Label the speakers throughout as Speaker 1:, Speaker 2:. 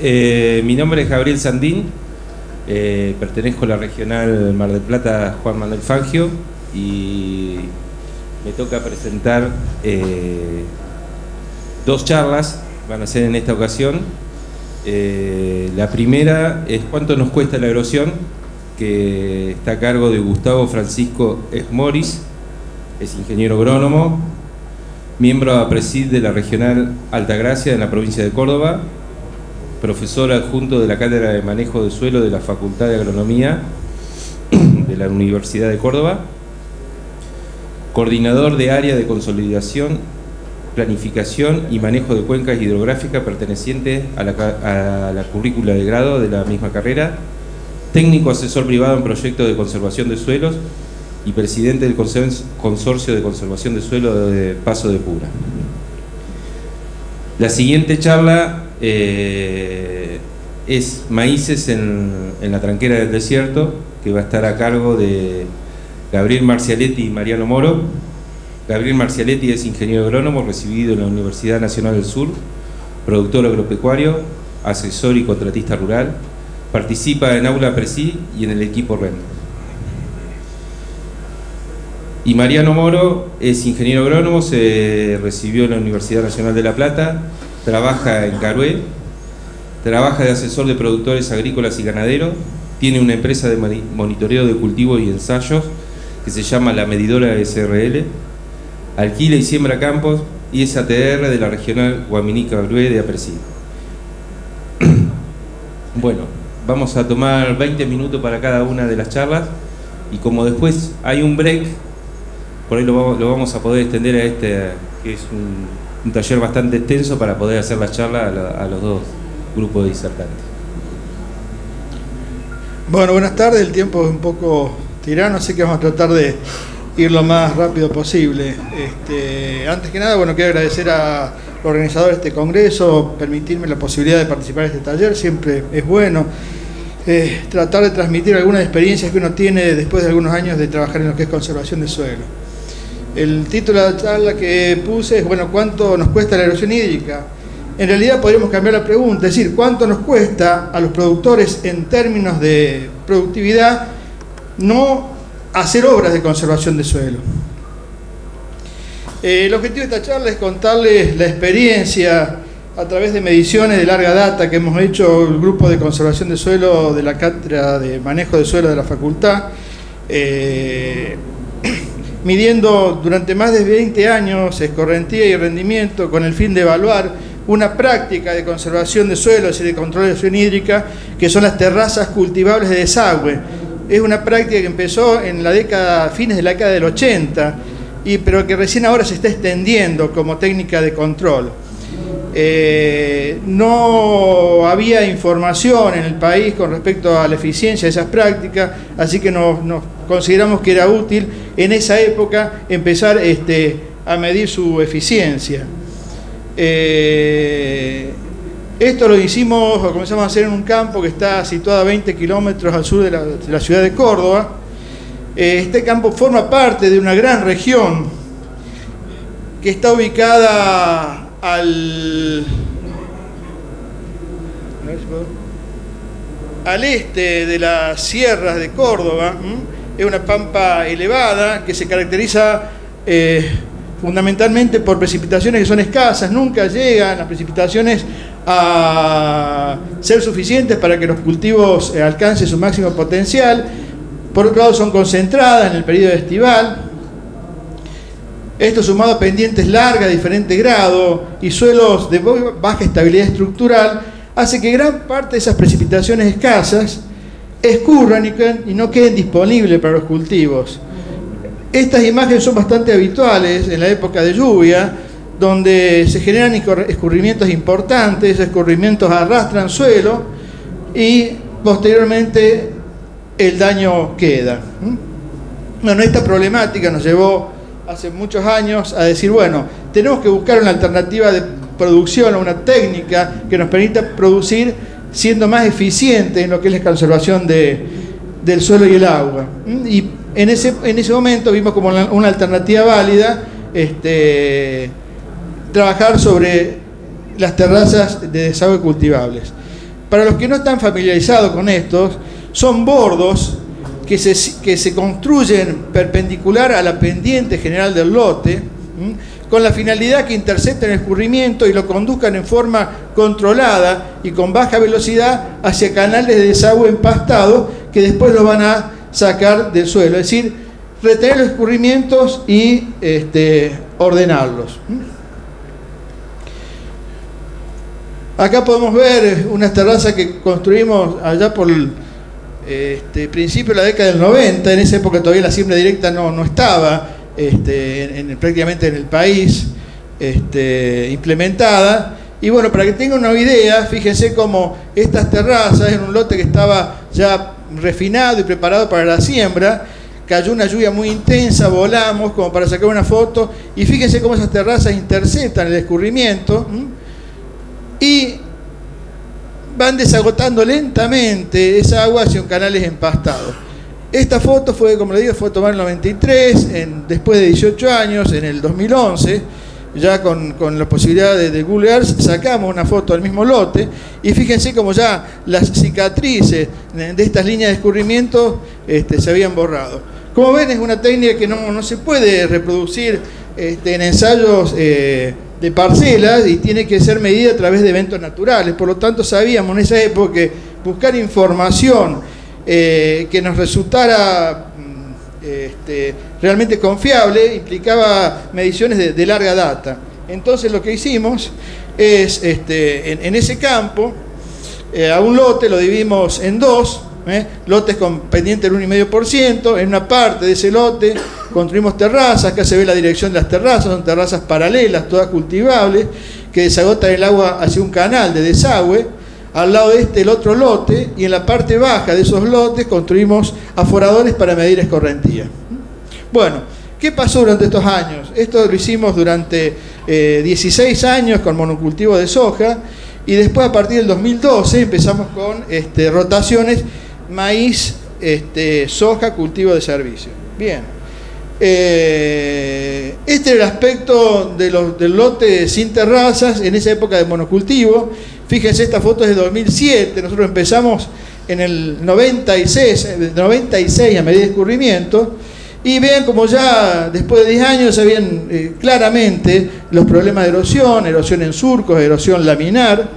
Speaker 1: Mi nombre es Gabriel Sandín, pertenezco a la regional Mar del Plata Juan Manuel Fangio y me toca presentar dos charlas, van a ser en esta ocasión. La primera es ¿cuánto nos cuesta la erosión?, que está a cargo de Gustavo Francisco Esmoris, es ingeniero agrónomo, miembro APRESID de la regional Altagracia en la provincia de Córdoba, profesor adjunto de la Cátedra de Manejo de Suelo de la Facultad de Agronomía de la Universidad de Córdoba, coordinador de área de consolidación, planificación y manejo de cuencas hidrográficas pertenecientes a la currícula de grado de la misma carrera, técnico asesor privado en proyectos de conservación de suelos y presidente del Consorcio de Conservación de Suelo de Paso de Pura. La siguiente charla es Maíces en la tranquera del desierto, que va a estar a cargo de Gabriel Marcialetti y Mariano Moro. Gabriel Marcialetti es ingeniero agrónomo recibido en la Universidad Nacional del Sur, productor agropecuario, asesor y contratista rural. Participa en Aula APRESID y en el equipo REN. Y Mariano Moro es ingeniero agrónomo, se recibió en la Universidad Nacional de La Plata, trabaja en Carué, trabaja de asesor de productores agrícolas y ganaderos, tiene una empresa de monitoreo de cultivos y ensayos que se llama La Medidora SRL, alquila y siembra campos y es ATR de la regional Guaminí-Carué de APRESID. Bueno, vamos a tomar 20 minutos para cada una de las charlas y como después hay un break, por ahí lo vamos a poder extender a este, que es un taller bastante extenso para poder hacer la charla a los dos grupos de disertantes.
Speaker 2: Bueno, buenas tardes, el tiempo es un poco tirano, así que vamos a tratar de ir lo más rápido posible. Antes que nada, bueno, quiero agradecer a los organizadores de este congreso, permitirme la posibilidad de participar en este taller, siempre es bueno tratar de transmitir algunas experiencias que uno tiene después de algunos años de trabajar en lo que es conservación de suelo. El título de la charla que puse es, bueno, ¿cuánto nos cuesta la erosión hídrica? En realidad podríamos cambiar la pregunta, es decir, ¿cuánto nos cuesta a los productores en términos de productividad no hacer obras de conservación de suelo? El objetivo de esta charla es contarles la experiencia a través de mediciones de larga data que hemos hecho el grupo de conservación de suelo de la Cátedra de Manejo de Suelo de la Facultad, midiendo durante más de 20 años escorrentía y rendimiento con el fin de evaluar una práctica de conservación de suelos y de control de erosión hídrica que son las terrazas cultivables de desagüe. Es una práctica que empezó en la década, fines de la década del 80, pero que recién ahora se está extendiendo como técnica de control. No había información en el país con respecto a la eficiencia de esas prácticas, así que nos consideramos que era útil en esa época empezar a medir su eficiencia. Esto lo comenzamos a hacer en un campo que está situado a 20 kilómetros al sur de la ciudad de Córdoba. Este campo forma parte de una gran región que está ubicada al este de las sierras de Córdoba. Es una pampa elevada que se caracteriza fundamentalmente por precipitaciones que son escasas, nunca llegan las precipitaciones a ser suficientes para que los cultivos alcancen su máximo potencial. Por otro lado, son concentradas en el periodo estival. Esto sumado a pendientes largas de diferente grado y suelos de baja estabilidad estructural hace que gran parte de esas precipitaciones escasas escurran y no queden disponibles para los cultivos. Estas imágenes son bastante habituales en la época de lluvia, donde se generan escurrimientos importantes, esos escurrimientos arrastran suelo y posteriormente el daño queda. Bueno, esta problemática nos llevó hace muchos años a decir, bueno, tenemos que buscar una alternativa de producción, una técnica que nos permita producir siendo más eficiente en lo que es la conservación del suelo y el agua. Y en ese momento vimos como una alternativa válida trabajar sobre las terrazas de desagüe cultivables. Para los que no están familiarizados con estos, son bordos que se construyen perpendicular a la pendiente general del lote, con la finalidad que intercepten el escurrimiento y lo conduzcan en forma controlada y con baja velocidad hacia canales de desagüe empastados que después lo van a sacar del suelo, es decir, retener los escurrimientos y ordenarlos. Acá podemos ver unas terrazas que construimos allá por principio de la década del 90. En esa época todavía la siembra directa no estaba prácticamente en el país implementada. Y bueno, para que tengan una idea, fíjense cómo estas terrazas, en un lote que estaba ya refinado y preparado para la siembra, cayó una lluvia muy intensa, volamos como para sacar una foto, y fíjense cómo esas terrazas interceptan el escurrimiento y van desagotando lentamente esa agua hacia canales empastados. Esta foto fue, como le digo, fue tomada en el 93, después de 18 años, en el 2011, ya con la posibilidad de Google Earth, sacamos una foto del mismo lote, y fíjense cómo ya las cicatrices de estas líneas de escurrimiento se habían borrado. Como ven, es una técnica que no se puede reproducir en ensayos de parcelas y tiene que ser medida a través de eventos naturales. Por lo tanto, sabíamos en esa época que buscar información que nos resultara realmente confiable implicaba mediciones de larga data. Entonces lo que hicimos es, en ese campo, a un lote lo dividimos en dos, lotes con pendiente del 1,5%. En una parte de ese lote construimos terrazas. Acá se ve la dirección de las terrazas, son terrazas paralelas, todas cultivables, que desagotan el agua hacia un canal de desagüe. Al lado de el otro lote, y en la parte baja de esos lotes construimos aforadores para medir escorrentía. Bueno, ¿qué pasó durante estos años? Esto lo hicimos durante 16 años con monocultivo de soja, y después a partir del 2012 empezamos con rotaciones, maíz, soja, cultivo de servicio. Bien. Este era el aspecto del lote sin terrazas en esa época de monocultivo. Fíjense, esta foto es de 2007, nosotros empezamos en el 96 a medir escurrimiento, y vean como ya después de 10 años se ven claramente los problemas de erosión en surcos, erosión laminar,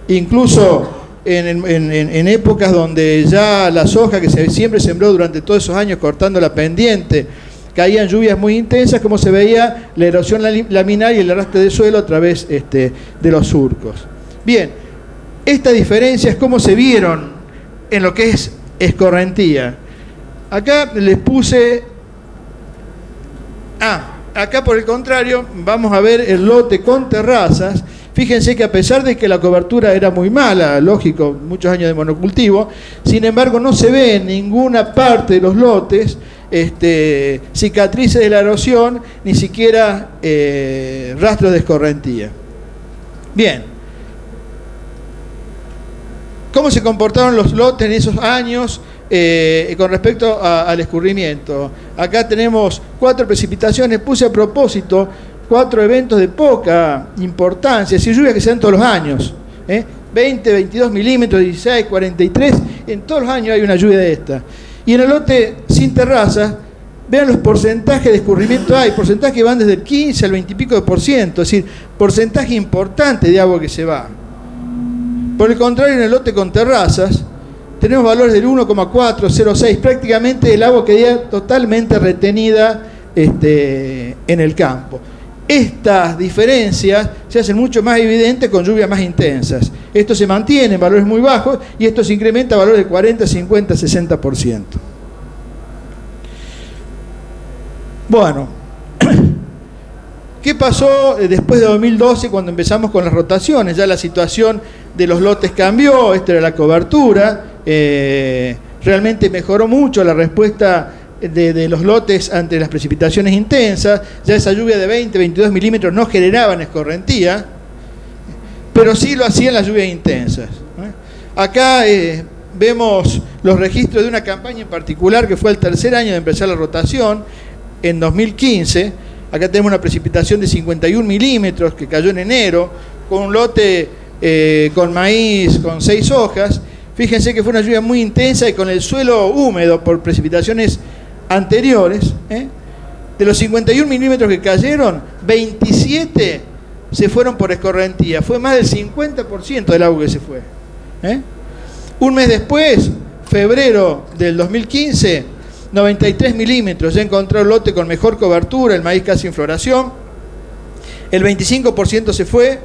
Speaker 2: incluso en épocas donde ya la soja que siempre sembró durante todos esos años cortando la pendiente, caían lluvias muy intensas, como se veía la erosión laminar y el arrastre de suelo a través de los surcos. Bien, esta diferencia es cómo se vieron en lo que es escorrentía. Acá les puse... acá por el contrario vamos a ver el lote con terrazas. Fíjense que a pesar de que la cobertura era muy mala, lógico, muchos años de monocultivo, sin embargo no se ve en ninguna parte de los lotes cicatrices de la erosión, ni siquiera rastros de escorrentía. Bien. ¿Cómo se comportaron los lotes en esos años con respecto al escurrimiento? Acá tenemos 4 precipitaciones. Puse a propósito 4 eventos de poca importancia, es decir, lluvias que se dan todos los años. 20, 22 milímetros, 16, 43, en todos los años hay una lluvia de esta. Y en el lote sin terrazas, vean los porcentajes de escurrimiento. Hay porcentajes que van desde el 15 al 20 y pico de %, es decir, porcentaje importante de agua que se va. Por el contrario, en el lote con terrazas tenemos valores del 1,406, prácticamente el agua queda totalmente retenida en el campo. Estas diferencias se hacen mucho más evidentes con lluvias más intensas. Esto se mantiene en valores muy bajos y esto se incrementa a valores de 40, 50, 60%. Bueno, ¿qué pasó después de 2012 cuando empezamos con las rotaciones? Ya la situación de los lotes cambió, esta era la cobertura, realmente mejoró mucho la respuesta de los lotes ante las precipitaciones intensas. Ya esa lluvia de 20, 22 milímetros no generaban escorrentía, pero sí lo hacían las lluvias intensas. Acá vemos los registros de una campaña en particular que fue el tercer año de empezar la rotación, en 2015. Acá tenemos una precipitación de 51 milímetros que cayó en enero, con un lote con maíz con 6 hojas. Fíjense que fue una lluvia muy intensa y con el suelo húmedo por precipitaciones anteriores. De los 51 milímetros que cayeron, 27 se fueron por escorrentía. Fue más del 50% del agua que se fue. Un mes después, febrero del 2015, 93 milímetros. Ya encontró el lote con mejor cobertura, el maíz casi en floración. El 25% se fue.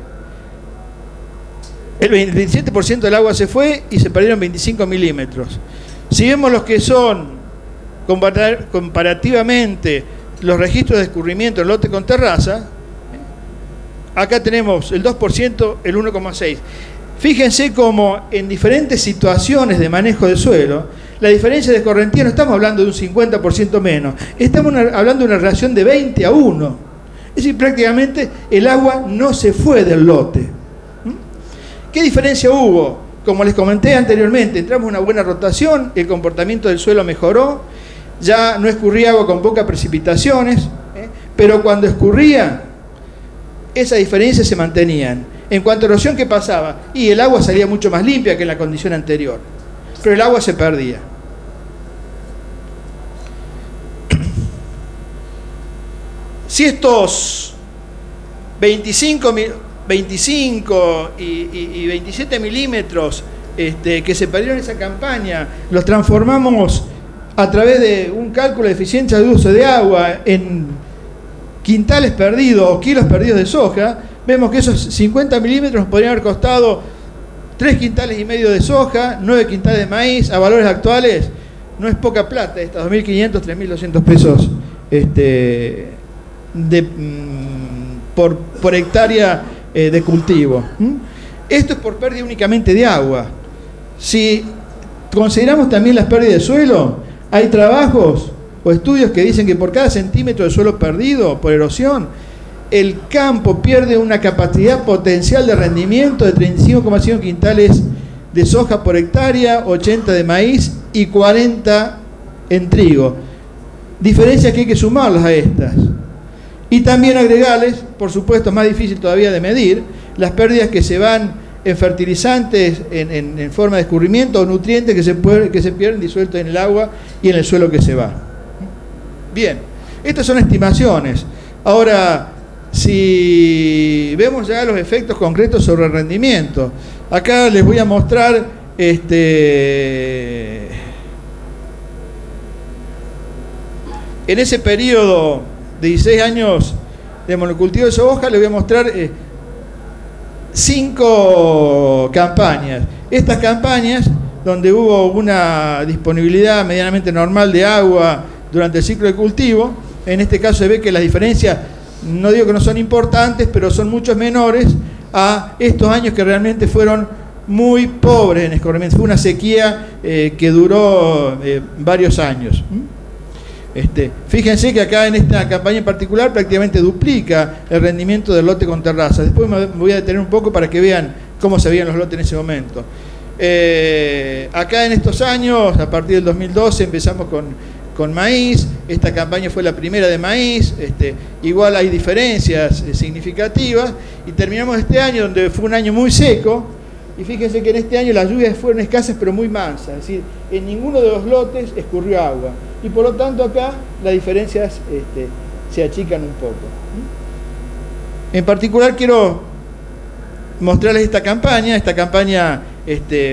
Speaker 2: El 27% del agua se fue y se perdieron 25 milímetros. Si vemos los que son comparativamente los registros de escurrimiento en lote con terraza, acá tenemos el 2%, el 1,6%. Fíjense cómo en diferentes situaciones de manejo de suelo, la diferencia de escorrentía no estamos hablando de un 50% menos, estamos hablando de una relación de 20 a 1. Es decir, prácticamente el agua no se fue del lote. ¿Qué diferencia hubo? Como les comenté anteriormente, entramos en una buena rotación, el comportamiento del suelo mejoró, ya no escurría agua con pocas precipitaciones, pero cuando escurría, esas diferencias se mantenían. En cuanto a erosión, ¿qué pasaba? Y el agua salía mucho más limpia que en la condición anterior, pero el agua se perdía. Si estos 25 y 27 milímetros que se perdieron en esa campaña, los transformamos a través de un cálculo de eficiencia de uso de agua en quintales perdidos o kilos perdidos de soja, vemos que esos 50 milímetros nos podrían haber costado 3,5 quintales de soja, 9 quintales de maíz. A valores actuales no es poca plata, 2.500, 3.200 pesos por hectárea de cultivo. Esto es por pérdida únicamente de agua. Si consideramos también las pérdidas de suelo, hay trabajos o estudios que dicen que por cada centímetro de suelo perdido por erosión, el campo pierde una capacidad potencial de rendimiento de 35,5 quintales de soja por hectárea, 80 de maíz y 40 en trigo. Diferencias que hay que sumarlas a estas. Y también agregarles, por supuesto, más difícil todavía de medir, las pérdidas que se van en fertilizantes en forma de escurrimiento o nutrientes que se pierden disueltos en el agua y en el suelo que se va. Bien, estas son estimaciones. Ahora, si vemos ya los efectos concretos sobre el rendimiento, acá les voy a mostrar en ese periodo de 16 años de monocultivo de soja, les voy a mostrar 5 campañas. Estas campañas, donde hubo una disponibilidad medianamente normal de agua durante el ciclo de cultivo, en este caso se ve que las diferencias, no digo que no son importantes, pero son muchos menores a estos años que realmente fueron muy pobres en escorrimiento. Fue una sequía que duró varios años. Fíjense que acá en esta campaña en particular prácticamente duplica el rendimiento del lote con terraza. Después me voy a detener un poco para que vean cómo se veían los lotes en ese momento. Acá en estos años, a partir del 2012, empezamos con maíz. Esta campaña fue la primera de maíz. Igual hay diferencias significativas. Y terminamos este año, donde fue un año muy seco. Y fíjense que en este año las lluvias fueron escasas pero muy mansas. Es decir, en ninguno de los lotes escurrió agua. Y por lo tanto acá las diferencias se achican un poco. En particular quiero mostrarles esta campaña.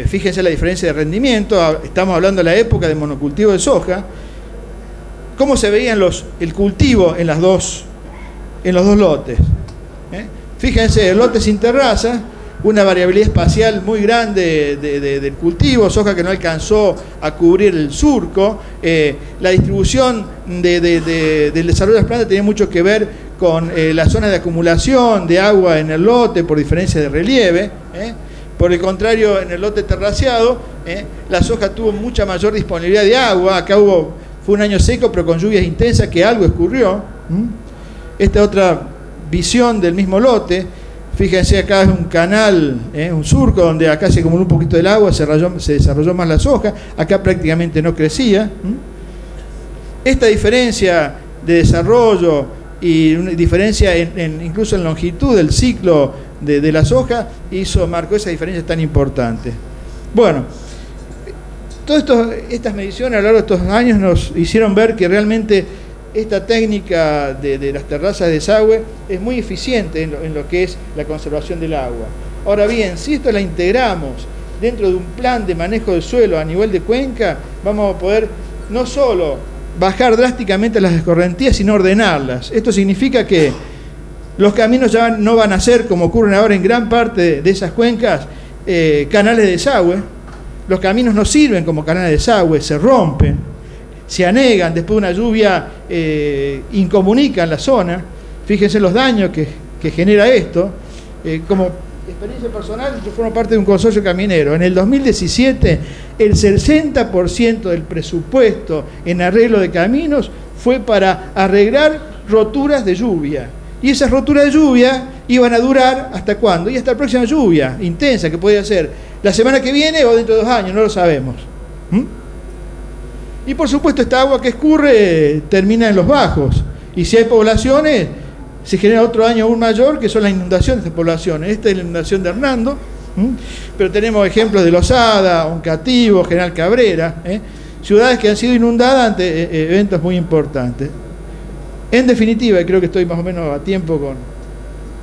Speaker 2: Fíjense la diferencia de rendimiento. Estamos hablando de la época de monocultivo de soja. Cómo se veían el cultivo en los dos lotes. Fíjense, el lote sin terraza, una variabilidad espacial muy grande del cultivo, soja que no alcanzó a cubrir el surco. La distribución del desarrollo de las plantas tenía mucho que ver con la zona de acumulación de agua en el lote por diferencia de relieve. Por el contrario, en el lote terraceado, la soja tuvo mucha mayor disponibilidad de agua. Acá fue un año seco, pero con lluvias intensas que algo escurrió. Esta otra visión del mismo lote. Fíjense, acá es un canal, un surco, donde acá se acumuló un poquito del agua, se desarrolló más la soja. Acá prácticamente no crecía. Esta diferencia de desarrollo y una diferencia incluso en longitud del ciclo de la soja marcó esa diferencia tan importante. Bueno, todas estas mediciones a lo largo de estos años nos hicieron ver que realmente esta técnica de las terrazas de desagüe es muy eficiente en lo que es la conservación del agua. Ahora bien, si esto la integramos dentro de un plan de manejo del suelo a nivel de cuenca, vamos a poder no solo bajar drásticamente las escorrentías, sino ordenarlas. Esto significa que los caminos ya no van a ser, como ocurren ahora en gran parte de esas cuencas, canales de desagüe. Los caminos no sirven como canales de desagüe, se rompen, se anegan, después de una lluvia incomunican la zona. Fíjense los daños que genera esto. Como experiencia personal, yo formo parte de un consorcio caminero. En el 2017, el 60% del presupuesto en arreglo de caminos fue para arreglar roturas de lluvia. Y esas roturas de lluvia iban a durar ¿hasta cuándo? Y hasta la próxima lluvia intensa, que podía ser la semana que viene o dentro de 2 años, no lo sabemos. Y por supuesto esta agua que escurre termina en los bajos. Y si hay poblaciones, se genera otro daño aún mayor, que son las inundaciones de poblaciones. Esta es la inundación de Hernando, pero tenemos ejemplos de Losada, Oncativo, General Cabrera, ciudades que han sido inundadas ante eventos muy importantes. En definitiva, y creo que estoy más o menos a tiempo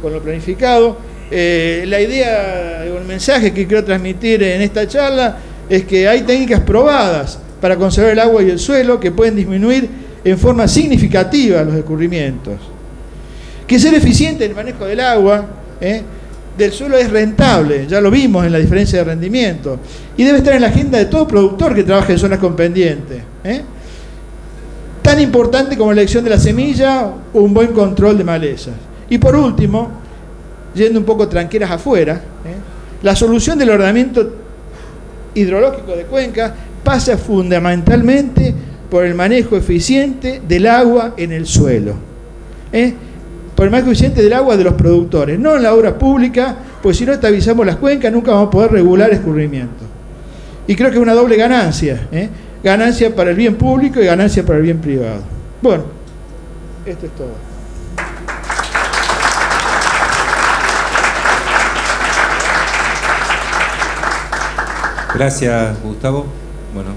Speaker 2: con lo planificado, la idea o el mensaje que quiero transmitir en esta charla es que hay técnicas probadas para conservar el agua y el suelo que pueden disminuir en forma significativa los escurrimientos. Que ser eficiente en el manejo del agua, del suelo es rentable, ya lo vimos en la diferencia de rendimiento, y debe estar en la agenda de todo productor que trabaje en zonas con pendiente. Tan importante como la elección de la semilla o un buen control de malezas. Y por último, yendo un poco tranqueras afuera, la solución del ordenamiento hidrológico de cuenca pasa fundamentalmente por el manejo eficiente del agua en el suelo. Por el manejo eficiente del agua de los productores, no en la obra pública, pues si no estabilizamos las cuencas nunca vamos a poder regular escurrimiento. Y creo que es una doble ganancia, ganancia para el bien público y ganancia para el bien privado. Bueno, esto es todo.
Speaker 1: Gracias, Gustavo. Bueno,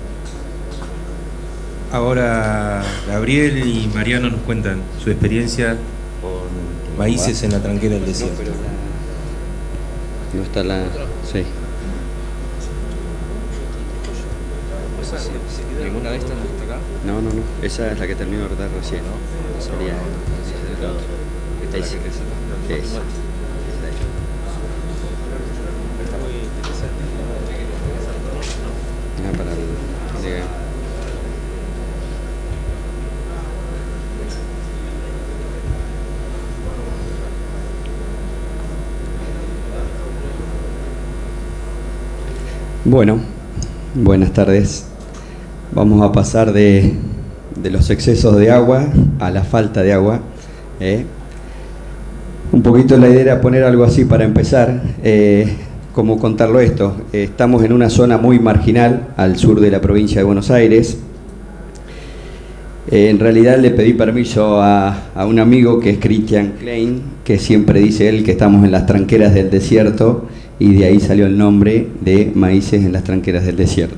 Speaker 1: ahora Gabriel y Mariano nos cuentan su experiencia con maíces en la tranquera del desierto.
Speaker 3: No está la... Sí. ¿Ninguna de estas no está acá? No. Esa es la que terminó de rodar recién. No sería... Esta dice que es. Para el... Bueno, buenas tardes. Vamos a pasar de los excesos de agua a la falta de agua. Un poquito la idea era poner algo así para empezar. ¿Cómo contarlo esto? Estamos en una zona muy marginal al sur de la provincia de Buenos Aires. En realidad le pedí permiso a un amigo que es Christian Klein, que siempre dice él que estamos en las tranqueras del desierto, y de ahí salió el nombre de Maíces en las tranqueras del desierto.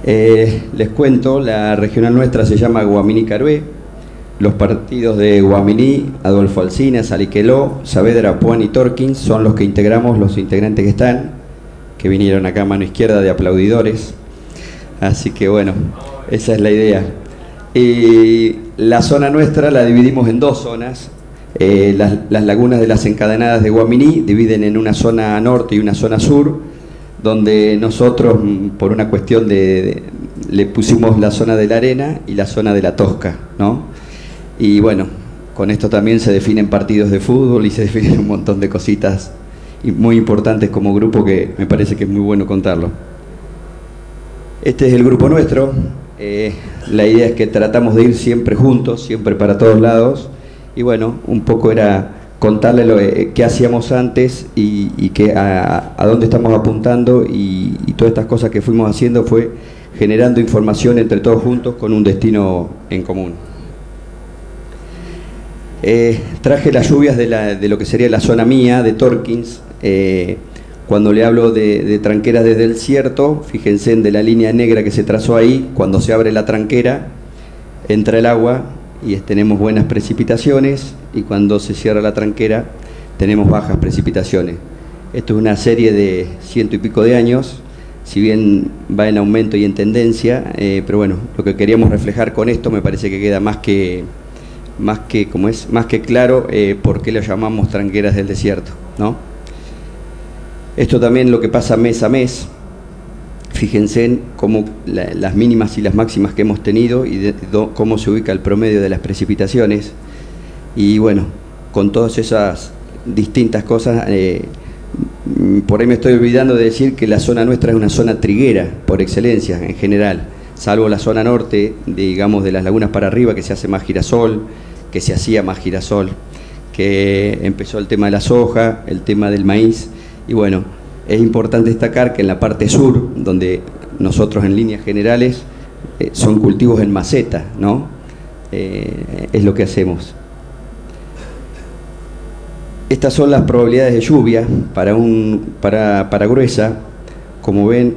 Speaker 3: Les cuento, la regional nuestra se llama Guaminí-Carué. Los partidos de Guaminí, Adolfo Alsina, Saliqueló, Saavedra, Puan y Torkins son los que integramos, los integrantes que están, que vinieron acá a mano izquierda de aplaudidores. Así que bueno, esa es la idea. Y la zona nuestra la dividimos en 2 zonas. Las lagunas de las encadenadas de Guaminí dividen en una zona norte y una zona sur, donde nosotros, por una cuestión le pusimos la zona de la arena y la zona de la tosca, ¿no? Y bueno, con esto también se definen partidos de fútbol y se definen un montón de cositas muy importantes como grupo que me parece que es muy bueno contarlo. Este es el grupo nuestro. La idea es que tratamos de ir siempre juntos, siempre para todos lados. Y bueno, un poco era contarle qué hacíamos antes y a dónde estamos apuntando, y todas estas cosas que fuimos haciendo fue generando información entre todos juntos con un destino en común. Traje las lluvias de lo que sería la zona mía, de Torkins. Cuando le hablo de tranqueras desde el desierto, fíjense en de la línea negra que se trazó ahí. Cuando se abre la tranquera, entra el agua y tenemos buenas precipitaciones, y cuando se cierra la tranquera tenemos bajas precipitaciones. Esto es una serie de 100 y pico de años, si bien va en aumento y en tendencia, pero bueno, lo que queríamos reflejar con esto me parece que queda más que claro por qué lo llamamos tranqueras del desierto, ¿no? Esto también lo que pasa mes a mes. Fíjense en cómo las mínimas y las máximas que hemos tenido y cómo se ubica el promedio de las precipitaciones. Y bueno, con todas esas distintas cosas, por ahí me estoy olvidando de decir que la zona nuestra es una zona triguera por excelencia en general, salvo la zona norte, digamos de las lagunas para arriba, que se hace más girasol, que se hacía más girasol, que empezó el tema de la soja, el tema del maíz. Y bueno, es importante destacar que en la parte sur, donde nosotros en líneas generales son cultivos en maceta, ¿no? Es lo que hacemos. Estas son las probabilidades de lluvia para Gruesa. Como ven,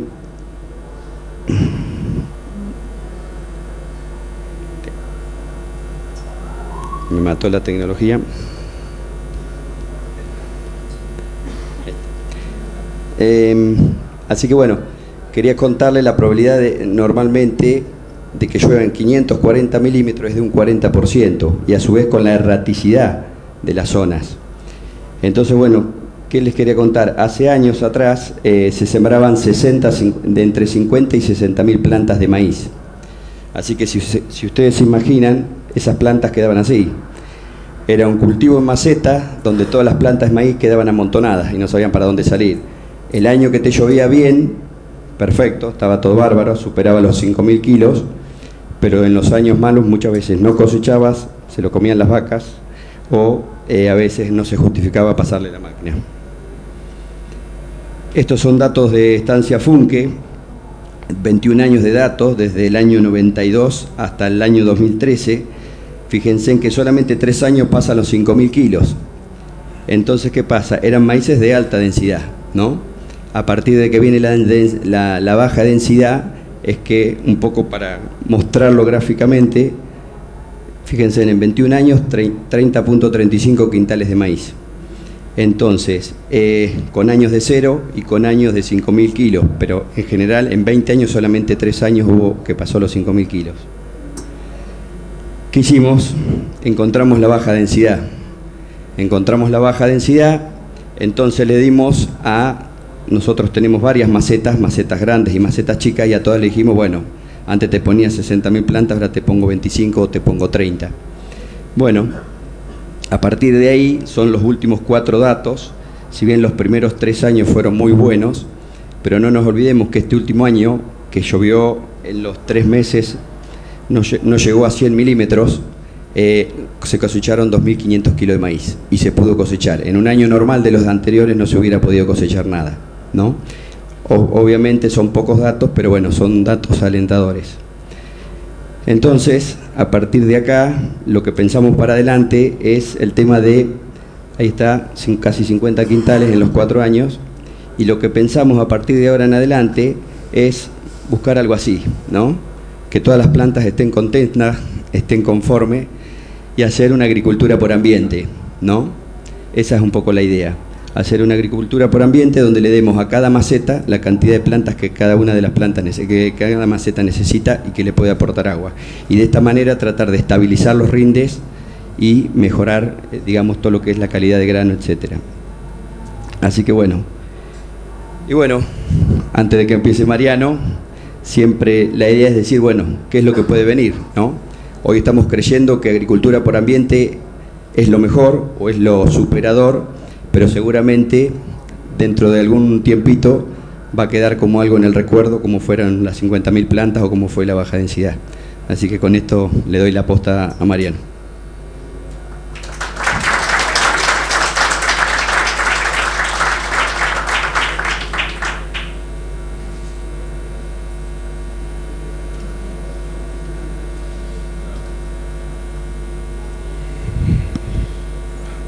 Speaker 3: me mató la tecnología. Así que bueno, quería contarle la probabilidad normalmente de que lluevan 540 milímetros es de un 40%, y a su vez con la erraticidad de las zonas. Entonces bueno, ¿qué les quería contar? Hace años atrás se sembraban entre 50 y 60 mil plantas de maíz. Así que si ustedes se imaginan, esas plantas quedaban así. Era un cultivo en maceta donde todas las plantas de maíz quedaban amontonadas y no sabían para dónde salir. El año que te llovía bien, perfecto, estaba todo bárbaro, superaba los 5.000 kilos, pero en los años malos muchas veces no cosechabas, se lo comían las vacas, o a veces no se justificaba pasarle la máquina. Estos son datos de Estancia Funke, 21 años de datos, desde el año 92 hasta el año 2013. Fíjense en que solamente 3 años pasan los 5.000 kilos. Entonces, ¿qué pasa? Eran maíces de alta densidad, ¿no? A partir de que viene la baja densidad, es que, un poco para mostrarlo gráficamente, fíjense en 21 años, 30.35 quintales de maíz. Entonces, con años de 0 y con años de 5.000 kilos, pero en general en 20 años solamente 3 años hubo que pasó los 5.000 kilos. ¿Qué hicimos? Encontramos la baja densidad. Encontramos la baja densidad, entonces le dimos a... Nosotros tenemos varias macetas grandes y macetas chicas, y a todas le dijimos, bueno, antes te ponía 60.000 plantas, ahora te pongo 25 o te pongo 30. Bueno, a partir de ahí son los últimos 4 datos. Si bien los primeros 3 años fueron muy buenos, pero no nos olvidemos que este último año, que llovió en los 3 meses, no llegó a 100 milímetros, se cosecharon 2.500 kilos de maíz y se pudo cosechar. En un año normal de los anteriores no se hubiera podido cosechar nada, ¿no? Obviamente son pocos datos, pero bueno, son datos alentadores. Entonces, a partir de acá, lo que pensamos para adelante es el tema de, ahí está, casi 50 quintales en los 4 años, y lo que pensamos a partir de ahora en adelante es buscar algo así, ¿no? Que todas las plantas estén contentas, estén conformes, y hacer una agricultura por ambiente, ¿no? Esa es un poco la idea. Hacer una agricultura por ambiente donde le demos a cada maceta la cantidad de plantas que cada una de las plantas que cada maceta necesita y que le puede aportar agua. Y de esta manera tratar de estabilizar los rindes y mejorar, digamos, todo lo que es la calidad de grano, etcétera. Así que bueno. Y bueno, antes de que empiece Mariano, siempre la idea es decir, bueno, ¿qué es lo que puede venir, no? Hoy estamos creyendo que agricultura por ambiente es lo mejor o es lo superador, pero seguramente dentro de algún tiempito va a quedar como algo en el recuerdo, como fueron las 50.000 plantas o como fue la baja densidad. Así que con esto le doy la posta a Mariano.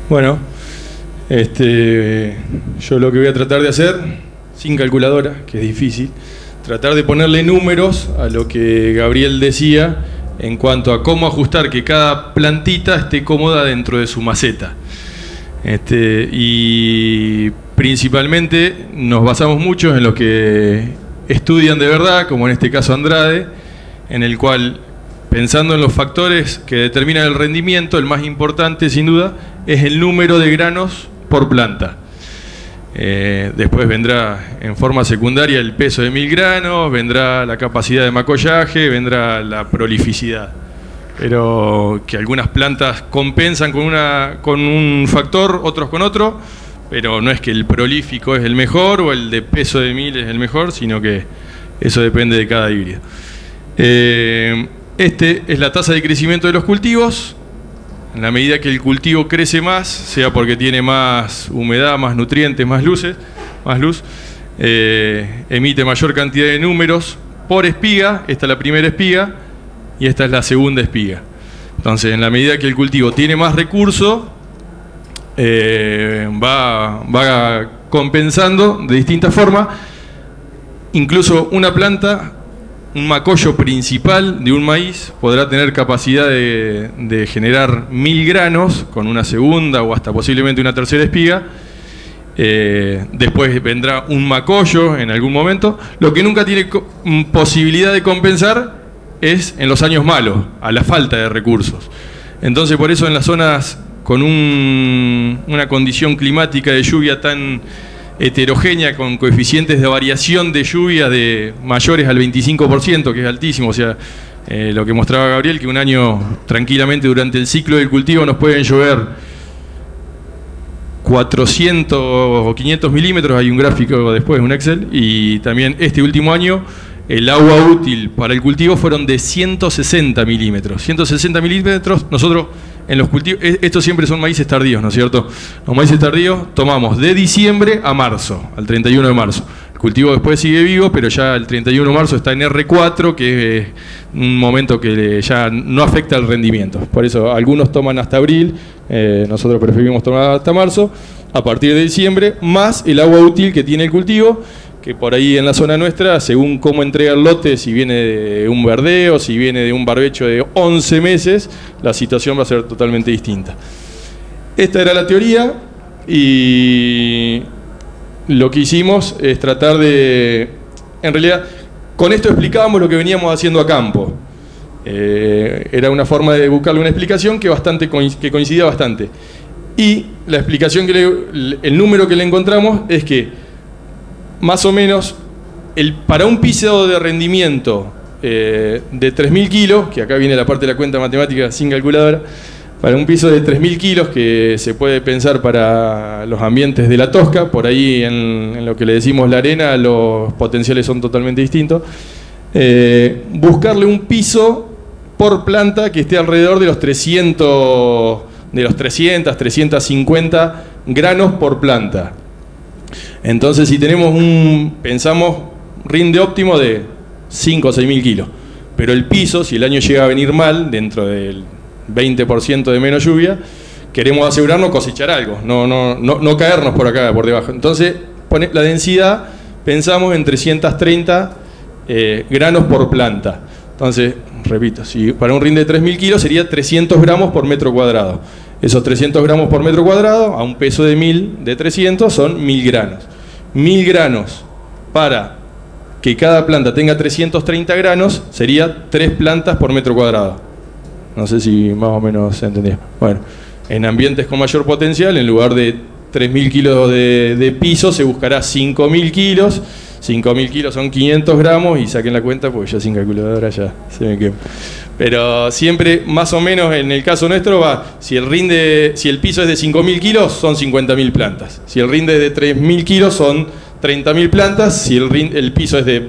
Speaker 4: Bueno, yo lo que voy a tratar de hacer, sin calculadora, que es difícil, tratar de ponerle números a lo que Gabriel decía en cuanto a cómo ajustar que cada plantita esté cómoda dentro de su maceta. Y principalmente nos basamos mucho en lo que estudian de verdad, como en este caso Andrade, en el cual, pensando en los factores que determinan el rendimiento, el más importante sin duda es el número de granos por planta. Después vendrá en forma secundaria el peso de 1000 granos, vendrá la capacidad de macollaje, vendrá la prolificidad. Pero que algunas plantas compensan con un factor, otros con otro, pero no es que el prolífico es el mejor o el de peso de 1000 es el mejor, sino que eso depende de cada híbrido. Es la tasa de crecimiento de los cultivos. En la medida que el cultivo crece más, sea porque tiene más humedad, más nutrientes, más luz, emite mayor cantidad de números por espiga. Esta es la primera espiga y esta es la segunda espiga. Entonces, en la medida que el cultivo tiene más recurso, va compensando de distintas formas. Incluso una planta, un macollo principal de un maíz podrá tener capacidad de generar 1000 granos con una segunda o hasta posiblemente una tercera espiga. Después vendrá un macollo en algún momento. Lo que nunca tiene posibilidad de compensar es en los años malos, a la falta de recursos. Entonces, por eso en las zonas con una condición climática de lluvia tan heterogénea, con coeficientes de variación de lluvia de mayores al 25%, que es altísimo, o sea, lo que mostraba Gabriel, que un año tranquilamente durante el ciclo del cultivo nos pueden llover 400 o 500 milímetros, hay un gráfico después, un Excel, y también este último año el agua útil para el cultivo fueron de 160 milímetros. 160 milímetros, nosotros en los cultivos, estos siempre son maíces tardíos, ¿no es cierto? Los maíces tardíos tomamos de diciembre a marzo, al 31 de marzo. El cultivo después sigue vivo, pero ya el 31 de marzo está en R4, que es un momento que ya no afecta al rendimiento. Por eso algunos toman hasta abril, nosotros preferimos tomar hasta marzo, a partir de diciembre, más el agua útil que tiene el cultivo, que por ahí en la zona nuestra, según cómo entrega el lote, si viene de un verdeo, si viene de un barbecho de 11 meses, la situación va a ser totalmente distinta. Esta era la teoría y lo que hicimos es tratar de... En realidad, con esto explicábamos lo que veníamos haciendo a campo. Era una forma de buscarle una explicación que coincidía bastante. Y la explicación, el número que le encontramos es que más o menos, para un piso de rendimiento de 3.000 kilos, que acá viene la parte de la cuenta matemática sin calculadora, para un piso de 3.000 kilos que se puede pensar para los ambientes de la Tosca, por ahí en lo que le decimos la arena, los potenciales son totalmente distintos, buscarle un piso por planta que esté alrededor de los 350 granos por planta. Entonces, si tenemos pensamos rinde óptimo de 5 o 6.000 kilos, pero el piso, si el año llega a venir mal, dentro del 20% de menos lluvia, queremos asegurarnos cosechar algo, no caernos por acá, por debajo. Entonces, la densidad, pensamos en 330 granos por planta. Entonces, repito, si para un rinde de 3.000 kilos sería 300 gramos por metro cuadrado. Esos 300 gramos por metro cuadrado, a un peso de 1000, de 300, son 1000 granos. 1000 granos para que cada planta tenga 330 granos, sería 3 plantas por metro cuadrado. No sé si más o menos se entendía. Bueno, en ambientes con mayor potencial, en lugar de 3.000 kilos de piso, se buscará 5.000 kilos. 5.000 kilos son 500 gramos y saquen la cuenta porque ya sin calculadora ya se me quema. Pero siempre, más o menos, en el caso nuestro va, si el piso es de 5.000 kilos, son 50.000 plantas. Si el rinde es de 3.000 kilos, son 30.000 plantas. Si el piso es de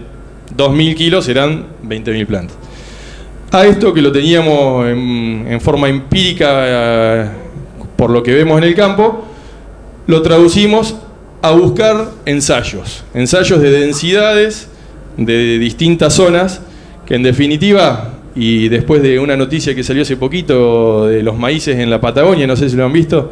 Speaker 4: 2.000 kilos, serán 20.000 plantas. A esto, que lo teníamos en forma empírica, por lo que vemos en el campo, lo traducimos a buscar ensayos de densidades de distintas zonas, que en definitiva, y después de una noticia que salió hace poquito de los maíces en la Patagonia, no sé si lo han visto,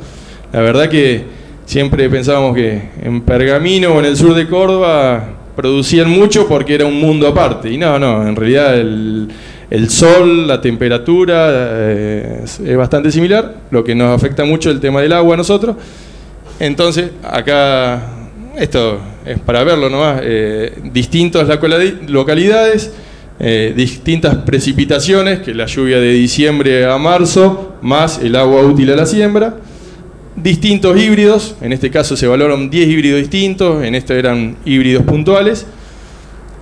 Speaker 4: La verdad que siempre pensábamos que en Pergamino o en el sur de Córdoba producían mucho porque era un mundo aparte. Y no, en realidad el sol, la temperatura es bastante similar, lo que nos afecta mucho el tema del agua a nosotros. Entonces, acá, esto es para verlo nomás, distintas localidades, distintas precipitaciones, que la lluvia de diciembre a marzo, más el agua útil a la siembra, distintos híbridos, en este caso se valoran 10 híbridos distintos, en este eran híbridos puntuales.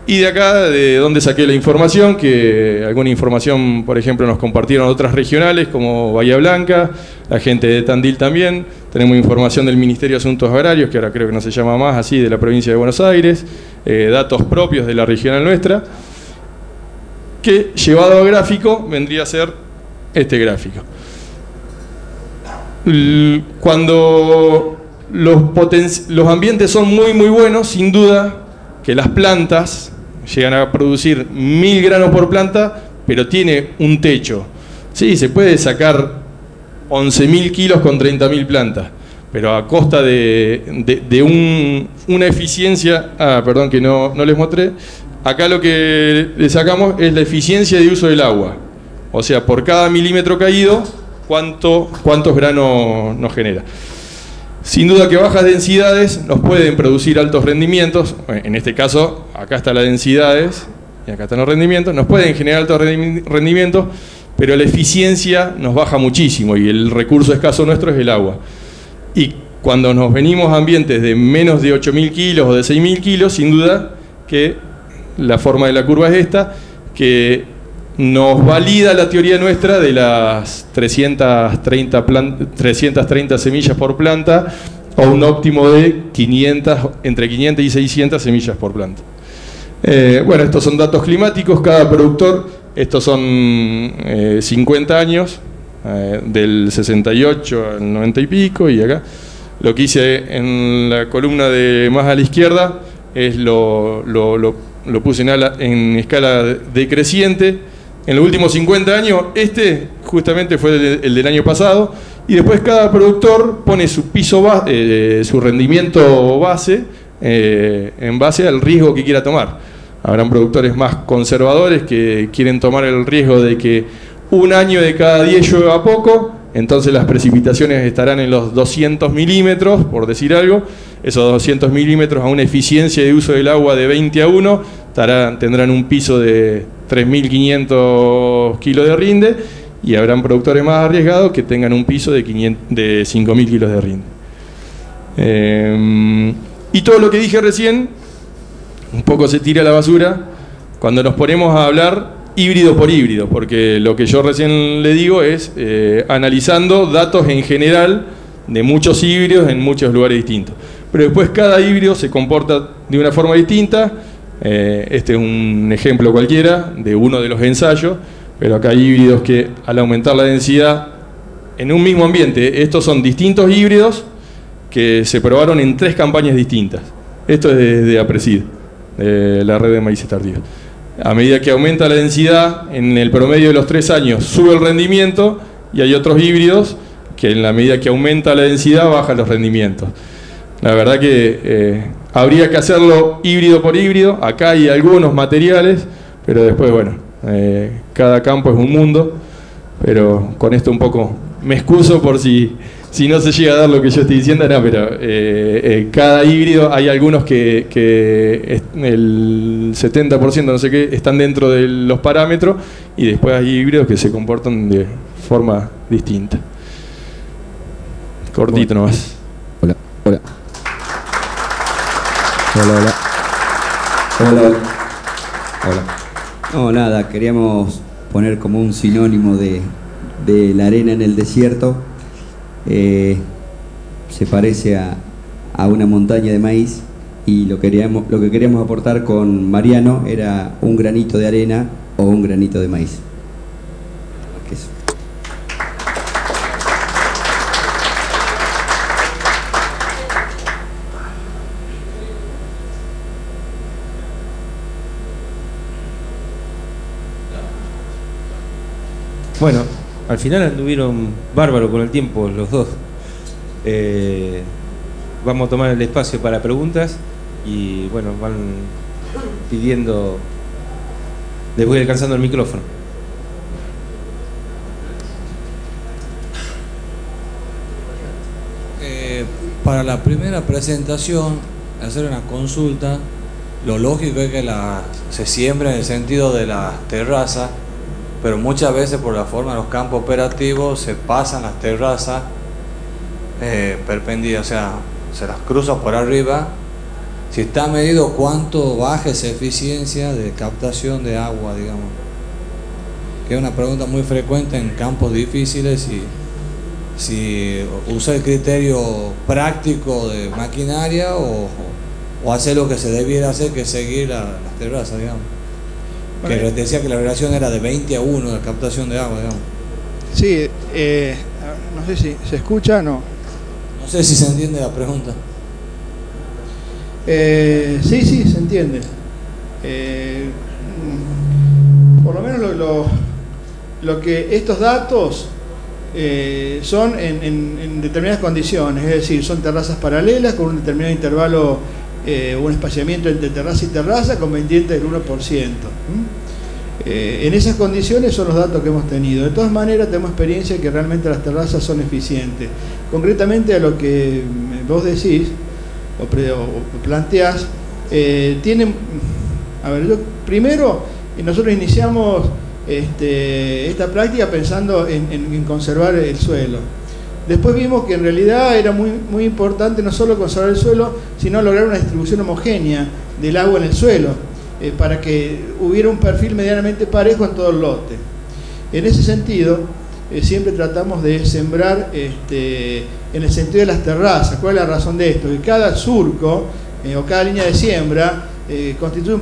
Speaker 4: Y de acá, de donde saqué la información, que alguna información, por ejemplo, nos compartieron otras regionales como Bahía Blanca, la gente de Tandil también. Tenemos información del Ministerio de Asuntos Agrarios, que ahora creo que no se llama más así, de la provincia de Buenos Aires, datos propios de la regional nuestra, que llevado a gráfico vendría a ser este gráfico. Cuando los ambientes son muy buenos, sin duda que las plantas llegan a producir 1000 granos por planta, pero tiene un techo. Sí, se puede sacar 11.000 kilos con 30.000 plantas, pero a costa de una eficiencia, perdón que no les mostré, acá lo que le sacamos es la eficiencia de uso del agua, o sea, por cada milímetro caído, cuántos granos nos genera. Sin duda que bajas densidades nos pueden producir altos rendimientos, en este caso, acá están las densidades y acá están los rendimientos, nos pueden generar altos rendimientos, pero la eficiencia nos baja muchísimo y el recurso escaso nuestro es el agua. Y cuando nos venimos a ambientes de menos de 8.000 kilos o de 6.000 kilos, sin duda que la forma de la curva es esta, que nos valida la teoría nuestra de las 330 semillas por planta o un óptimo de entre 500 y 600 semillas por planta. Bueno, estos son datos climáticos, cada productor, estos son 50 años, del 68 al 90 y pico, y acá lo que hice en la columna de más a la izquierda es lo puse en escala decreciente. En los últimos 50 años, este justamente fue el del año pasado, y después cada productor pone su piso su rendimiento base en base al riesgo que quiera tomar. Habrán productores más conservadores que quieren tomar el riesgo de que un año de cada 10 llueva poco, entonces las precipitaciones estarán en los 200 milímetros, por decir algo. Esos 200 milímetros a una eficiencia de uso del agua de 20:1 tendrán un piso de 3.500 kilos de rinde, y habrán productores más arriesgados que tengan un piso de 5.000 kilos de rinde. Y todo lo que dije recién un poco se tira a la basura cuando nos ponemos a hablar híbrido por híbrido, porque lo que yo recién le digo es analizando datos en general de muchos híbridos en muchos lugares distintos. Pero después cada híbrido se comporta de una forma distinta. Este es un ejemplo cualquiera de uno de los ensayos, pero acá hay híbridos que al aumentar la densidad en un mismo ambiente, estos son distintos híbridos que se probaron en 3 campañas distintas. Esto es de APRESID, de la red de maíces tardíos. A medida que aumenta la densidad, en el promedio de los 3 años sube el rendimiento, y hay otros híbridos que en la medida que aumenta la densidad bajan los rendimientos. La verdad que habría que hacerlo híbrido por híbrido. Acá hay algunos materiales, pero después, bueno, cada campo es un mundo. Pero con esto un poco me excuso por si no se llega a dar lo que yo estoy diciendo. No, pero cada híbrido, hay algunos que el 70%, no sé qué, están dentro de los parámetros, y después hay híbridos que se comportan de forma distinta. Cortito nomás.
Speaker 3: Hola. Hola. No, nada, queríamos poner como un sinónimo de la arena en el desierto. Se parece a una montaña de maíz, y lo que queríamos aportar con Mariano era un granito de arena o un granito de maíz. Más que eso.
Speaker 1: Bueno, al final anduvieron bárbaro con el tiempo los dos. Vamos a tomar el espacio para preguntas y bueno, van pidiendo, les voy alcanzando el micrófono.
Speaker 5: Para la primera presentación, hacer una consulta, lo lógico es que se siembra en el sentido de las terrazas, pero muchas veces por la forma de los campos operativos se pasan las terrazas perpendidas, o sea, se las cruza por arriba. Si está medido cuánto baja esa eficiencia de captación de agua, digamos, que es una pregunta muy frecuente en campos difíciles, y si usa el criterio práctico de maquinaria o hacer lo que se debiera hacer, que es seguir las terrazas, digamos. Bueno, que decía que la relación era de 20-1 de captación de agua, digamos.
Speaker 2: Sí, no sé si se escucha o no.
Speaker 5: No sé si se entiende la pregunta.
Speaker 2: Sí, se entiende. Por lo menos lo que estos datos son en determinadas condiciones, es decir, son terrazas paralelas con un determinado intervalo, un espaciamiento entre terraza y terraza conveniente del 1%. En esas condiciones son los datos que hemos tenido. De todas maneras, tenemos experiencia que realmente las terrazas son eficientes. Concretamente a lo que vos decís o planteás, primero nosotros iniciamos esta práctica pensando en conservar el suelo. Después vimos que en realidad era muy importante no solo conservar el suelo, sino lograr una distribución homogénea del agua en el suelo, para que hubiera un perfil medianamente parejo en todo el lote. En ese sentido, siempre tratamos de sembrar en el sentido de las terrazas. ¿Cuál es la razón de esto? Que cada surco o cada línea de siembra constituye un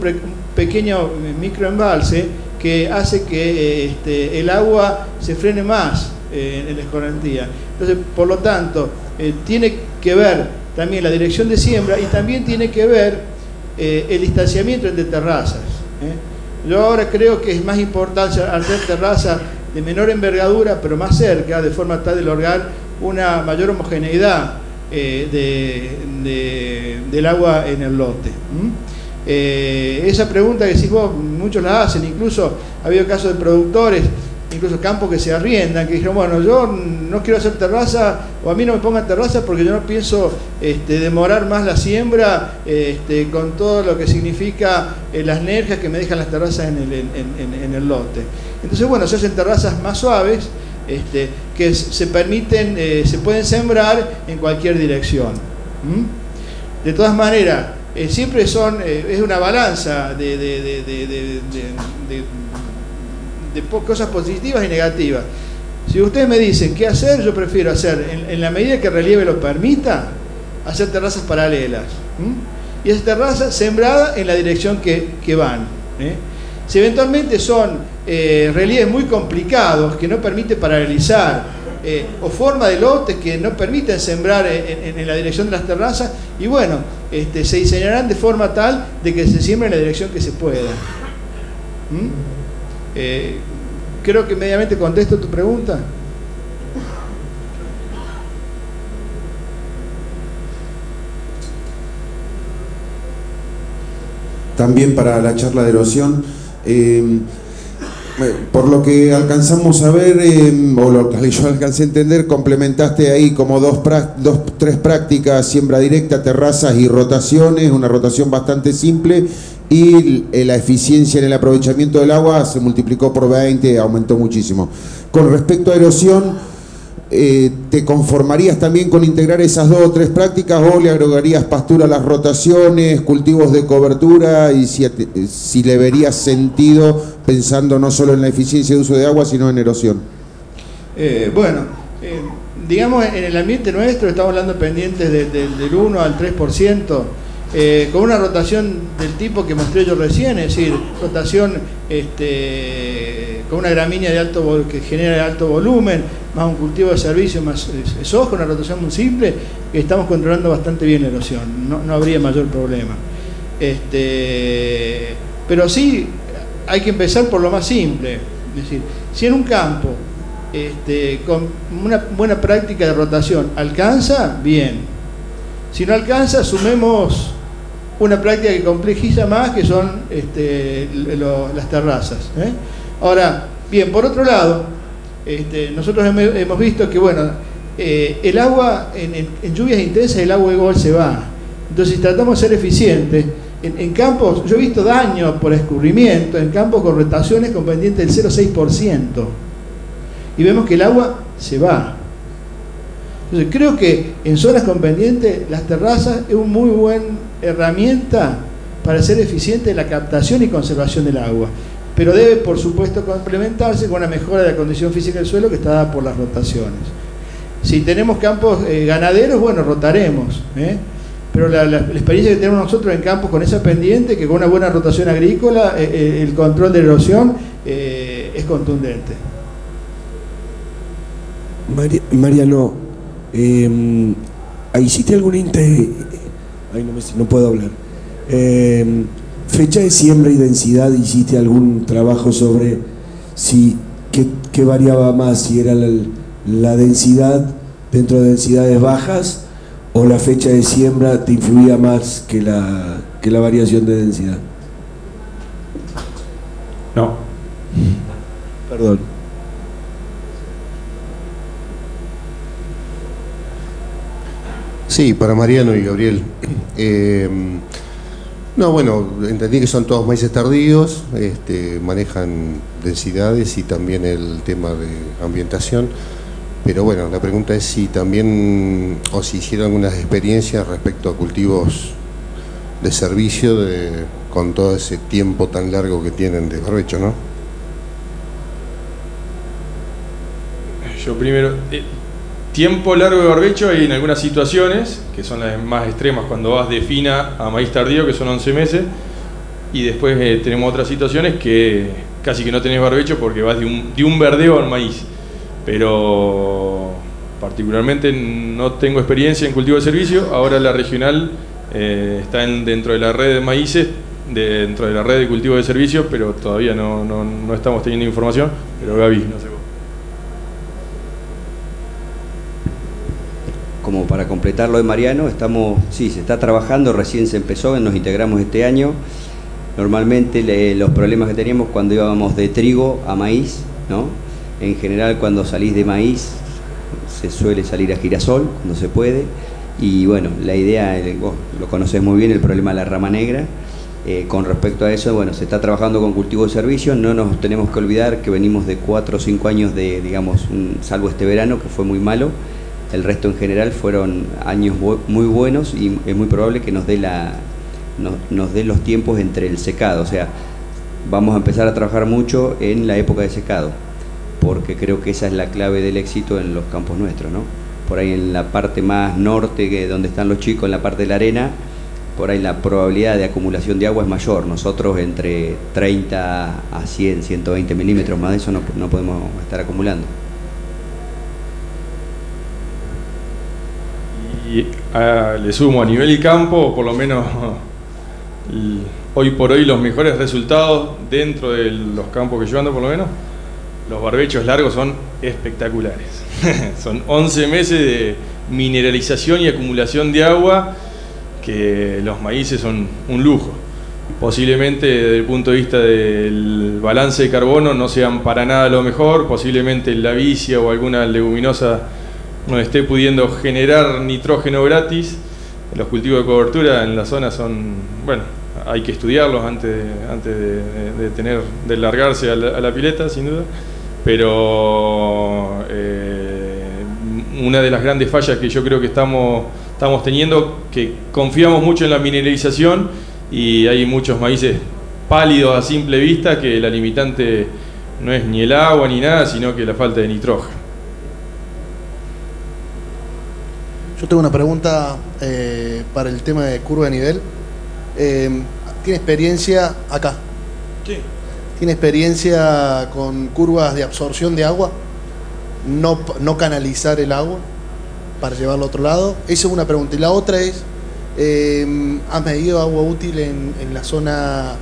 Speaker 2: pequeño microembalse que hace que el agua se frene más en la escorrentía. Entonces, por lo tanto, tiene que ver también la dirección de siembra y también tiene que ver el distanciamiento entre terrazas. Yo ahora creo que es más importante hacer terrazas de menor envergadura, pero más cerca, de forma tal de lograr una mayor homogeneidad del agua en el lote. Esa pregunta que decís vos, muchos la hacen, incluso ha habido casos de productores, incluso campos que se arriendan, que dijeron, bueno, yo no quiero hacer terraza, o a mí no me pongan terraza porque yo no pienso demorar más la siembra con todo lo que significa las nervias que me dejan las terrazas en el lote. Entonces, bueno, se hacen terrazas más suaves, que se pueden sembrar en cualquier dirección. De todas maneras, siempre es una balanza de cosas positivas y negativas. Si ustedes me dicen qué hacer, yo prefiero hacer, en la medida que el relieve lo permita, hacer terrazas paralelas. Y esas terrazas sembradas en la dirección que van. Si eventualmente son relieves muy complicados que no permiten paralelizar, o forma de lotes que no permiten sembrar en la dirección de las terrazas, y bueno, se diseñarán de forma tal de que se siembre en la dirección que se pueda. Creo que medianamente contesto tu pregunta.
Speaker 6: También para la charla de erosión, por lo que alcanzamos a ver, o lo que yo alcancé a entender, complementaste ahí como tres prácticas: siembra directa, terrazas y rotaciones, una rotación bastante simple, y la eficiencia en el aprovechamiento del agua se multiplicó por 20, aumentó muchísimo. Con respecto a erosión, ¿te conformarías también con integrar esas 2 o 3 prácticas, o le agregarías pastura a las rotaciones, cultivos de cobertura, y si le verías sentido pensando no solo en la eficiencia de uso de agua, sino en erosión?
Speaker 2: Digamos, en el ambiente nuestro estamos hablando pendientes del 1 al 3%, con una rotación del tipo que mostré yo recién, es decir, rotación con una gramínea que genera de alto volumen, más un cultivo de servicio, más soja, una rotación muy simple, que estamos controlando bastante bien la erosión, no habría mayor problema. Pero sí hay que empezar por lo más simple, es decir, si en un campo con una buena práctica de rotación, ¿alcanza? Bien. Si no alcanza, sumemos una práctica que complejiza más, que son las terrazas. Ahora, bien, por otro lado, nosotros hemos visto que, bueno, el agua, en lluvias intensas, el agua igual se va. Entonces, si tratamos de ser eficientes, en campos, yo he visto daño por escurrimiento, en campos con rotaciones con pendiente del 0,6%. Y vemos que el agua se va. Entonces, creo que en zonas con pendiente, las terrazas es una muy buena herramienta para ser eficiente en la captación y conservación del agua. Pero debe, por supuesto, complementarse con una mejora de la condición física del suelo que está dada por las rotaciones. Si tenemos campos ganaderos, bueno, rotaremos. Pero la experiencia que tenemos nosotros en campos con esa pendiente, que con una buena rotación agrícola, el control de erosión es contundente.
Speaker 7: Mariano, ¿hiciste alguna no puedo hablar. Fecha de siembra y densidad, ¿hiciste algún trabajo sobre qué variaba más? Si era la densidad dentro de densidades bajas, o la fecha de siembra te influía más que la variación de densidad.
Speaker 4: No.
Speaker 7: Perdón.
Speaker 8: Sí, para Mariano y Gabriel. No, bueno, entendí que son todos maíces tardíos, manejan densidades y también el tema de ambientación. Pero bueno, la pregunta es si también, o si hicieron algunas experiencias respecto a cultivos de servicio con todo ese tiempo tan largo que tienen de barbecho, ¿no?
Speaker 4: Yo primero, tiempo largo de barbecho hay en algunas situaciones, que son las más extremas, cuando vas de fina a maíz tardío, que son 11 meses, y después tenemos otras situaciones que casi que no tenés barbecho porque vas de un verdeo al maíz. Pero particularmente no tengo experiencia en cultivo de servicio. Ahora la regional está dentro de la red de maíces, dentro de la red de cultivo de servicio, pero todavía no estamos teniendo información. Pero Gaby, no sé vos.
Speaker 3: Como para completar lo de Mariano, se está trabajando, recién se empezó, nos integramos este año. Normalmente los problemas que teníamos cuando íbamos de trigo a maíz, ¿no? En general, cuando salís de maíz, se suele salir a girasol, cuando se puede. Y bueno, la idea, vos lo conocés muy bien, el problema de la rama negra. Con respecto a eso, bueno, se está trabajando con cultivo de servicio. No nos tenemos que olvidar que venimos de 4 o 5 años de, digamos, salvo este verano, que fue muy malo. El resto en general fueron años muy buenos y es muy probable que nos dé los tiempos entre el secado. O sea, vamos a empezar a trabajar mucho en la época de secado, porque creo que esa es la clave del éxito en los campos nuestros, ¿no? Por ahí en la parte más norte, donde están los chicos, en la parte de la arena, por ahí la probabilidad de acumulación de agua es mayor. Nosotros entre 30 a 100, 120 milímetros más de eso no podemos estar acumulando.
Speaker 4: Y le sumo a nivel campo, por lo menos hoy por hoy los mejores resultados dentro de los campos que yo ando, por lo menos, los barbechos largos son espectaculares. Son 11 meses de mineralización y acumulación de agua, que los maíces son un lujo. Posiblemente desde el punto de vista del balance de carbono no sean para nada lo mejor, posiblemente la vicia o alguna leguminosa no esté pudiendo generar nitrógeno gratis. Los cultivos de cobertura en la zona son, bueno, hay que estudiarlos antes de largarse a la pileta, sin duda. Pero una de las grandes fallas que yo creo que estamos teniendo, que confiamos mucho en la mineralización y hay muchos maíces pálidos a simple vista, que la limitante no es ni el agua ni nada, sino que la falta de nitrógeno.
Speaker 9: Yo tengo una pregunta para el tema de curva de nivel. ¿Tiene experiencia acá?
Speaker 4: Sí.
Speaker 9: ¿Tiene experiencia con curvas de absorción de agua? No canalizar el agua para llevarlo a otro lado. Esa es una pregunta. Y la otra es, ¿has medido agua útil en la zona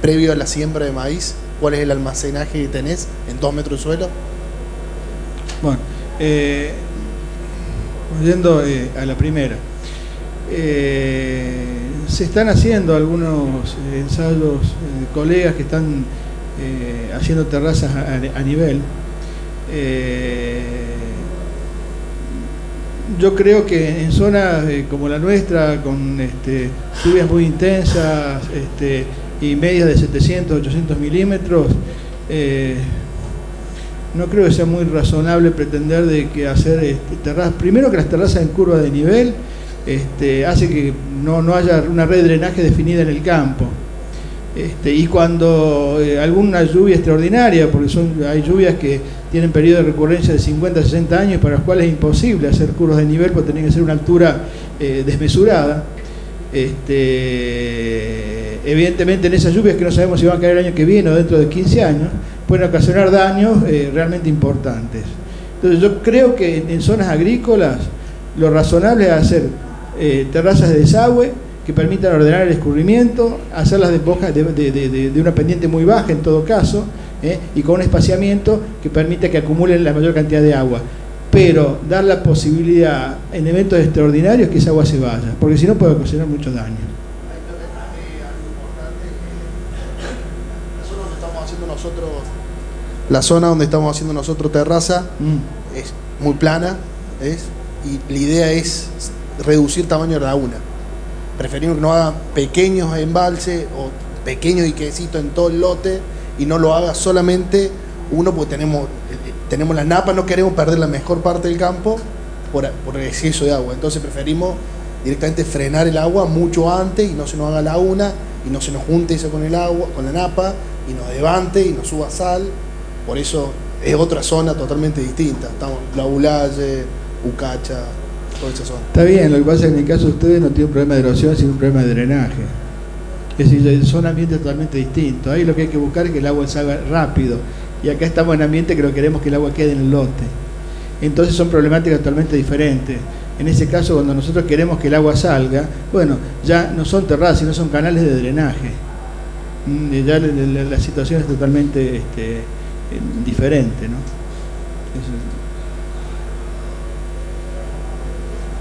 Speaker 9: previo a la siembra de maíz? ¿Cuál es el almacenaje que tenés en 2 metros de suelo?
Speaker 2: Bueno, yendo a la primera. Se están haciendo algunos ensayos, colegas que están haciendo terrazas a nivel. Yo creo que en zonas como la nuestra, con lluvias muy intensas y medias de 700, 800 milímetros, no creo que sea muy razonable pretender de que hacer terrazas. Primero que las terrazas en curva de nivel hace que no haya una red de drenaje definida en el campo. Y cuando alguna lluvia extraordinaria, porque hay lluvias que tienen periodo de recurrencia de 50 a 60 años, para los cuales es imposible hacer curvas de nivel porque tiene que ser una altura desmesurada. Evidentemente en esas lluvias que no sabemos si van a caer el año que viene o dentro de 15 años, pueden ocasionar daños realmente importantes. Entonces yo creo que en zonas agrícolas lo razonable es hacer terrazas de desagüe que permitan ordenar el escurrimiento, hacerlas de una pendiente muy baja en todo caso, y con un espaciamiento que permita que acumulen la mayor cantidad de agua, pero dar la posibilidad en eventos extraordinarios que esa agua se vaya, porque si no puede ocasionar mucho daño.
Speaker 9: La zona donde estamos haciendo nosotros terraza es muy plana, y la idea es reducir el tamaño de la laguna. Preferimos que no hagan pequeños embalses o pequeños diquecitos en todo el lote y no lo haga solamente uno, porque tenemos las napas, no queremos perder la mejor parte del campo por exceso de agua. Entonces preferimos directamente frenar el agua mucho antes y no se nos haga laguna y no se nos junte eso con el agua, con la napa, y nos levante y nos suba sal. Por eso es otra zona totalmente distinta. Estamos en Labulalle, Ucacha, toda esa zona.
Speaker 2: Está bien, lo que pasa es que en el caso de ustedes no tiene un problema de erosión, sino un problema de drenaje. Es decir, son ambientes totalmente distintos. Ahí lo que hay que buscar es que el agua salga rápido. Y acá estamos en ambiente que no queremos que el agua quede en el lote. Entonces son problemáticas totalmente diferentes. En ese caso, cuando nosotros queremos que el agua salga, bueno, ya no son terrazas, sino son canales de drenaje. Ya la situación es totalmente diferente, ¿no?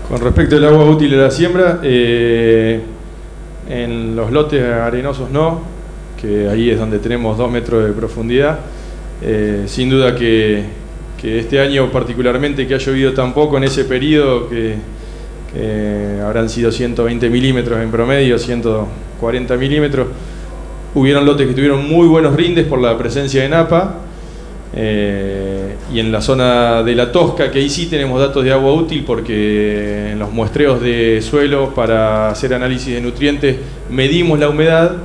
Speaker 4: Con respecto al agua útil de la siembra, en los lotes arenosos no, que ahí es donde tenemos 2 metros de profundidad. Sin duda que este año particularmente, que ha llovido tan poco en ese periodo, que habrán sido 120 milímetros en promedio, 140 milímetros, hubieron lotes que tuvieron muy buenos rindes por la presencia de napa. Y en la zona de la Tosca, que ahí sí tenemos datos de agua útil, porque en los muestreos de suelo para hacer análisis de nutrientes medimos la humedad.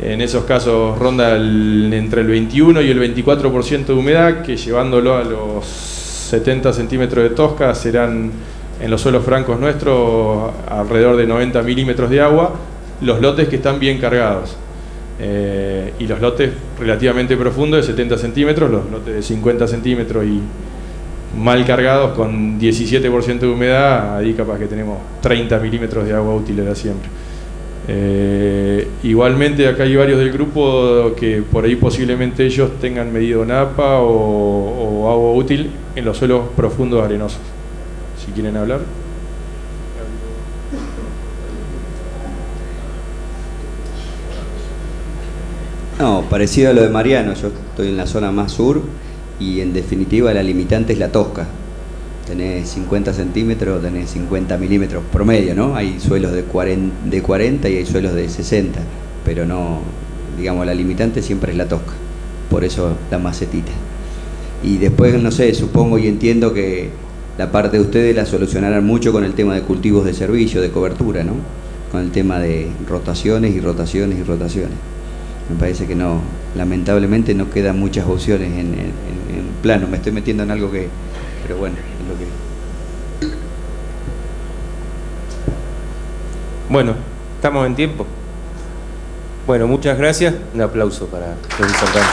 Speaker 4: En esos casos ronda entre el 21 y el 24% de humedad, que llevándolo a los 70 centímetros de Tosca serán en los suelos francos nuestros alrededor de 90 milímetros de agua, los lotes que están bien cargados. Y los lotes relativamente profundos de 70 centímetros, los lotes de 50 centímetros y mal cargados con 17% de humedad, ahí capaz que tenemos 30 milímetros de agua útil de la siembra. Igualmente acá hay varios del grupo que por ahí posiblemente ellos tengan medido napa o agua útil en los suelos profundos arenosos. Si quieren hablar.
Speaker 3: No, parecido a lo de Mariano, yo estoy en la zona más sur y en definitiva la limitante es la Tosca. Tenés 50 centímetros, tenés 50 milímetros promedio, ¿no? Hay suelos de 40 y hay suelos de 60, pero no, digamos, la limitante siempre es la Tosca, por eso la macetita. Y después, no sé, supongo y entiendo que la parte de ustedes la solucionarán mucho con el tema de cultivos de servicio, de cobertura, ¿no? Con el tema de rotaciones y rotaciones y rotaciones. Me parece que no, lamentablemente no quedan muchas opciones en plano. Me estoy metiendo en algo que, pero bueno, es lo que...
Speaker 1: Bueno, estamos en tiempo. Bueno, muchas gracias. Un aplauso para Luis Santana.